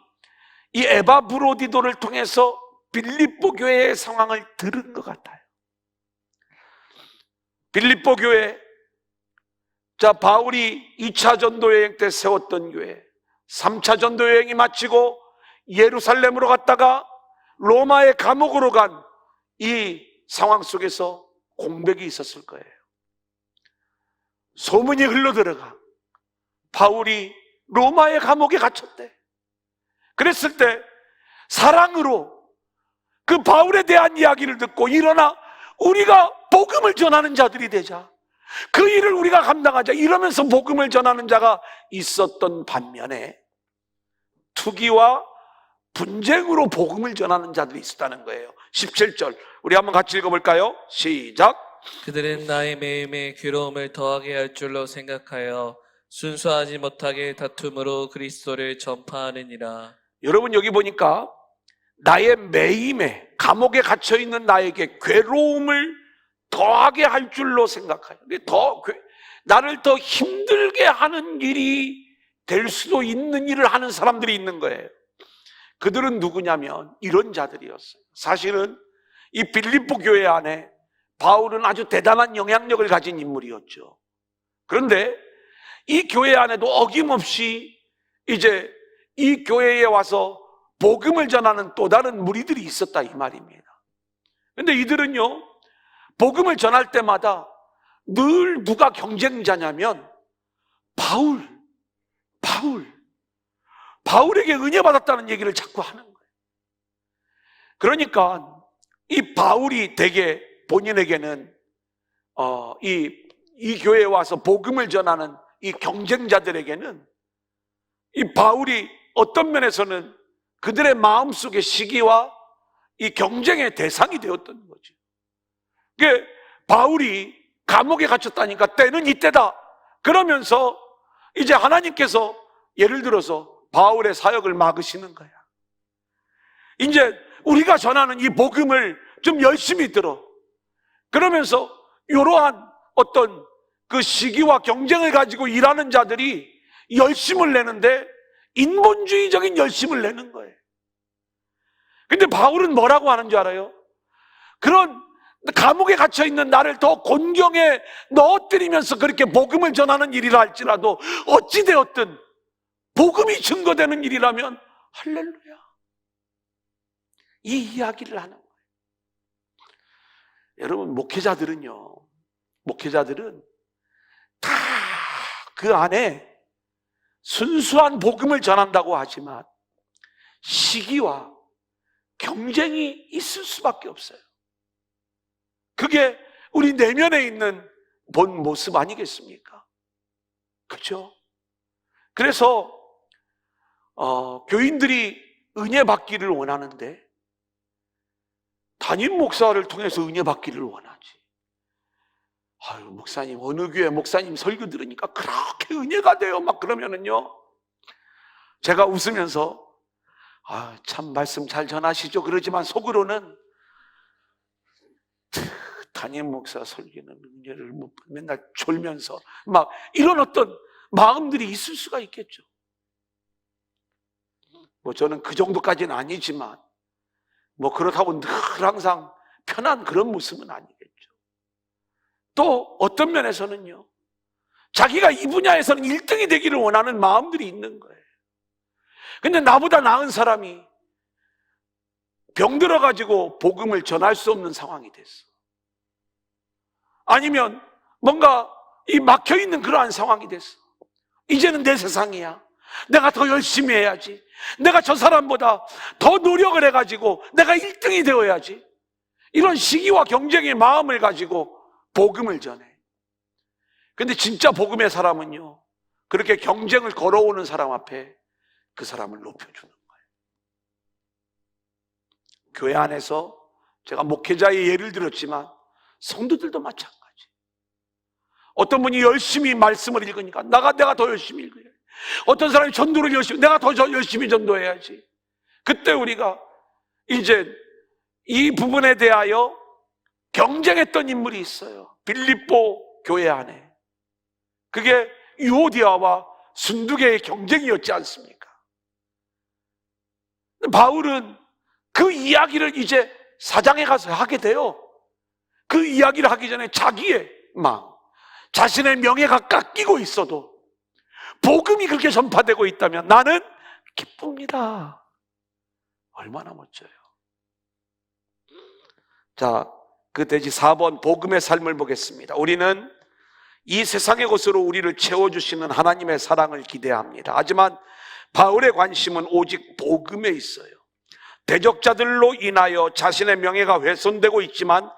이 에바브로디도를 통해서 빌립보 교회의 상황을 들은 것 같아요. 빌립보 교회, 자, 바울이 2차 전도 여행 때 세웠던 교회, 3차 전도 여행이 마치고 예루살렘으로 갔다가 로마의 감옥으로 간 이 상황 속에서 공백이 있었을 거예요. 소문이 흘러들어가 바울이 로마의 감옥에 갇혔대. 그랬을 때 사랑으로 그 바울에 대한 이야기를 듣고, 일어나 우리가 복음을 전하는 자들이 되자, 그 일을 우리가 감당하자, 이러면서 복음을 전하는 자가 있었던 반면에 투기와 분쟁으로 복음을 전하는 자들이 있었다는 거예요. 17절 우리 한번 같이 읽어볼까요? 시작. 그들은 나의 매임에 괴로움을 더하게 할 줄로 생각하여 순수하지 못하게 다툼으로 그리스도를 전파하느니라. 여러분, 여기 보니까 나의 매임에, 감옥에 갇혀있는 나에게 괴로움을 더하게 할 줄로 생각하여, 나를 더 힘들게 하는 일이 될 수도 있는 일을 하는 사람들이 있는 거예요. 그들은 누구냐면 이런 자들이었어요. 사실은 이 빌립보 교회 안에 바울은 아주 대단한 영향력을 가진 인물이었죠. 그런데 이 교회 안에도 어김없이 이제 이 교회에 와서 복음을 전하는 또 다른 무리들이 있었다 이 말입니다. 근데 이들은요, 복음을 전할 때마다 늘 누가 경쟁자냐면 바울에게 은혜 받았다는 얘기를 자꾸 하는 거예요. 그러니까 이 바울이 되게 본인에게는 이 교회에 와서 복음을 전하는 이 경쟁자들에게는 이 바울이 어떤 면에서는 그들의 마음속의 시기와 이 경쟁의 대상이 되었던 거죠. 그게 바울이 감옥에 갇혔다니까 때는 이때다 그러면서 이제 하나님께서 예를 들어서 바울의 사역을 막으시는 거야. 이제 우리가 전하는 이 복음을 좀 열심히 들어. 그러면서 이러한 어떤 그 시기와 경쟁을 가지고 일하는 자들이 열심을 내는데 인본주의적인 열심을 내는 거예요. 근데 바울은 뭐라고 하는 줄 알아요? 그런 감옥에 갇혀있는 나를 더 곤경에 넣어뜨리면서 그렇게 복음을 전하는 일이라 할지라도 어찌되었든 복음이 증거되는 일이라면 할렐루야, 이 이야기를 하는 거예요. 여러분, 목회자들은 다 그 안에 순수한 복음을 전한다고 하지만 시기와 경쟁이 있을 수밖에 없어요. 그게 우리 내면에 있는 본 모습 아니겠습니까? 그렇죠? 그래서 교인들이 은혜 받기를 원하는데 담임 목사를 통해서 은혜 받기를 원하지. 아유, 목사님, 어느 교회 목사님 설교 들으니까 그렇게 은혜가 돼요 막 그러면은요, 제가 웃으면서 참 말씀 잘 전하시죠 그러지만 속으로는 담임 목사 설교는 은혜를 못 받, 맨날 졸면서 막 이런 어떤 마음들이 있을 수가 있겠죠. 뭐 저는 그 정도까지는 아니지만 뭐 그렇다고 늘 항상 편한 그런 모습은 아니겠죠. 또 어떤 면에서는요, 자기가 이 분야에서는 1등이 되기를 원하는 마음들이 있는 거예요. 근데 나보다 나은 사람이 병들어가지고 복음을 전할 수 없는 상황이 됐어. 아니면 뭔가 이 막혀있는 그러한 상황이 됐어. 이제는 내 세상이야. 내가 더 열심히 해야지. 내가 저 사람보다 더 노력을 해가지고 내가 1등이 되어야지. 이런 시기와 경쟁의 마음을 가지고 복음을 전해. 근데 진짜 복음의 사람은요, 그렇게 경쟁을 걸어오는 사람 앞에 그 사람을 높여주는 거예요. 교회 안에서 제가 목회자의 예를 들었지만 성도들도 마찬가지. 어떤 분이 열심히 말씀을 읽으니까 내가 더 열심히 읽어야 돼. 어떤 사람이 전도를 열심히, 내가 더 열심히 전도해야지. 그때 우리가 이제 이 부분에 대하여 경쟁했던 인물이 있어요. 빌립보 교회 안에. 그게 유오디아와 순두계의 경쟁이었지 않습니까? 바울은 그 이야기를 이제 사장에 가서 하게 돼요. 그 이야기를 하기 전에 자기의 마음, 자신의 명예가 깎이고 있어도 복음이 그렇게 전파되고 있다면 나는 기쁩니다. 얼마나 멋져요. 자, 그 돼지 4번 복음의 삶을 보겠습니다. 우리는 이 세상의 것으로 우리를 채워주시는 하나님의 사랑을 기대합니다. 하지만 바울의 관심은 오직 복음에 있어요. 대적자들로 인하여 자신의 명예가 훼손되고 있지만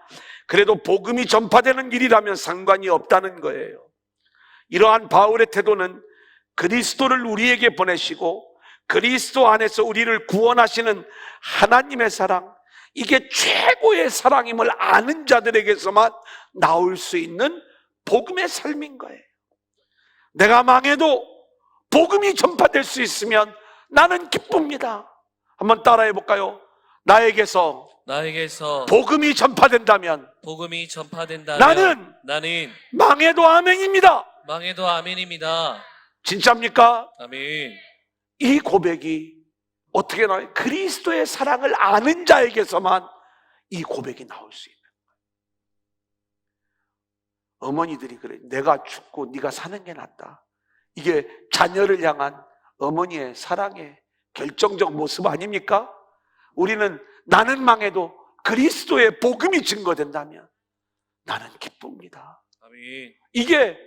그래도 복음이 전파되는 일이라면 상관이 없다는 거예요. 이러한 바울의 태도는 그리스도를 우리에게 보내시고 그리스도 안에서 우리를 구원하시는 하나님의 사랑, 이게 최고의 사랑임을 아는 자들에게서만 나올 수 있는 복음의 삶인 거예요. 내가 망해도 복음이 전파될 수 있으면 나는 기쁩니다. 한번 따라해 볼까요? 나에게서 복음이 전파된다면 나는 망해도 아멘입니다. 진짜입니까? 아멘. 이 고백이 어떻게 나와요? 그리스도의 사랑을 아는 자에게서만 이 고백이 나올 수 있는 거예요. 어머니들이 그래, 내가 죽고 네가 사는 게 낫다. 이게 자녀를 향한 어머니의 사랑의 결정적 모습 아닙니까? 우리는 나는 망해도 그리스도의 복음이 증거된다면 나는 기쁩니다. 아멘. 이게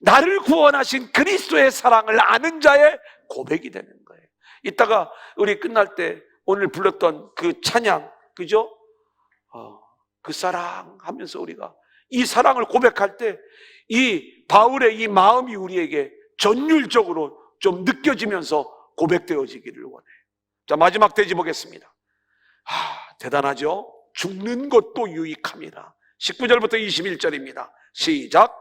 나를 구원하신 그리스도의 사랑을 아는 자의 고백이 되는 거예요. 이따가 우리 끝날 때 오늘 불렀던 그 찬양, 그죠? 그 사랑 하면서 우리가 이 사랑을 고백할 때 이 바울의 이 마음이 우리에게 전율적으로 좀 느껴지면서 고백되어지기를 원해요. 자, 마지막 대지 보겠습니다. 대단하죠? 죽는 것도 유익함이라. 19절부터 21절입니다. 시작.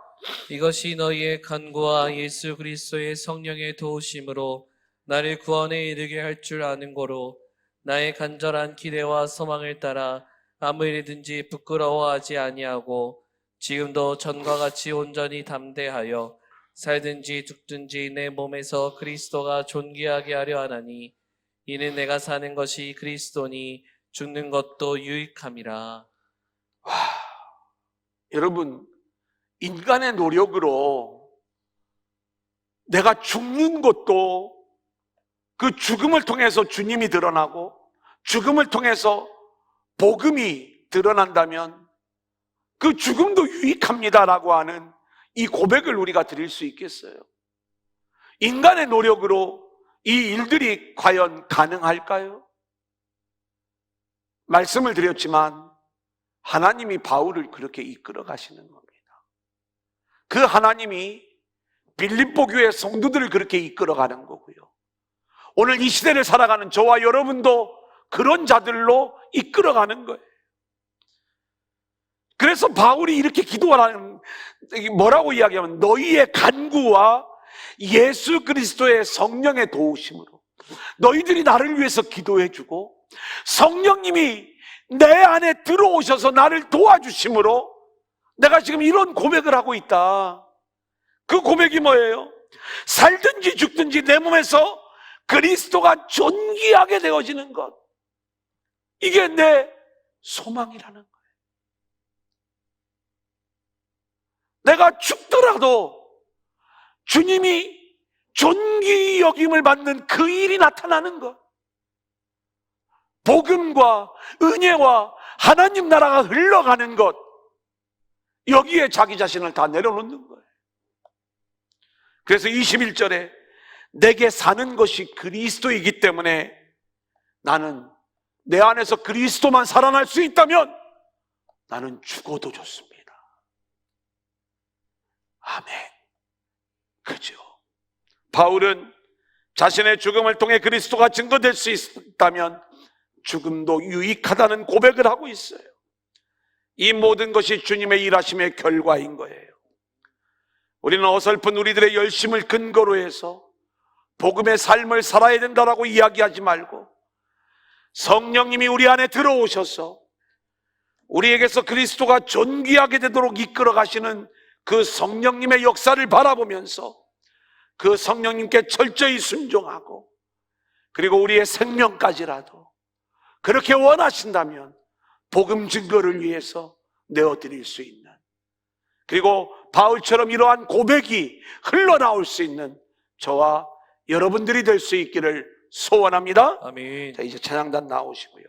이것이 너희의 간구와 예수 그리스도의 성령의 도우심으로 나를 구원에 이르게 할 줄 아는 거로 나의 간절한 기대와 소망을 따라 아무 일이든지 부끄러워하지 아니하고 지금도 전과 같이 온전히 담대하여 살든지 죽든지 내 몸에서 그리스도가 존귀하게 하려 하나니 이는 내가 사는 것이 그리스도니 죽는 것도 유익함이라. 여러분, 인간의 노력으로 내가 죽는 것도 그 죽음을 통해서 주님이 드러나고 죽음을 통해서 복음이 드러난다면 그 죽음도 유익합니다라고 하는 이 고백을 우리가 드릴 수 있겠어요? 인간의 노력으로 이 일들이 과연 가능할까요? 말씀을 드렸지만 하나님이 바울을 그렇게 이끌어 가시는 겁니다. 그 하나님이 빌립보 교회 성도들을 그렇게 이끌어 가는 거고요. 오늘 이 시대를 살아가는 저와 여러분도 그런 자들로 이끌어 가는 거예요. 그래서 바울이 이렇게 기도하는, 뭐라고 이야기하면 너희의 간구와 예수 그리스도의 성령의 도우심으로 너희들이 나를 위해서 기도해주고 성령님이 내 안에 들어오셔서 나를 도와주심으로 내가 지금 이런 고백을 하고 있다. 그 고백이 뭐예요? 살든지 죽든지 내 몸에서 그리스도가 존귀하게 되어지는 것, 이게 내 소망이라는 거예요. 내가 죽더라도 주님이 존귀 여김을 받는 그 일이 나타나는 것, 복음과 은혜와 하나님 나라가 흘러가는 것, 여기에 자기 자신을 다 내려놓는 거예요. 그래서 21절에 내게 사는 것이 그리스도이기 때문에 나는 내 안에서 그리스도만 살아날 수 있다면 나는 죽어도 좋습니다. 아멘. 그죠? 바울은 자신의 죽음을 통해 그리스도가 증거될 수 있다면 죽음도 유익하다는 고백을 하고 있어요. 이 모든 것이 주님의 일하심의 결과인 거예요. 우리는 어설픈 우리들의 열심을 근거로 해서 복음의 삶을 살아야 된다라고 이야기하지 말고 성령님이 우리 안에 들어오셔서 우리에게서 그리스도가 존귀하게 되도록 이끌어 가시는 그 성령님의 역사를 바라보면서 그 성령님께 철저히 순종하고 그리고 우리의 생명까지라도 그렇게 원하신다면 복음 증거를 위해서 내어드릴 수 있는, 그리고 바울처럼 이러한 고백이 흘러나올 수 있는 저와 여러분들이 될 수 있기를 소원합니다. 아멘. 자, 이제 찬양단 나오시고요.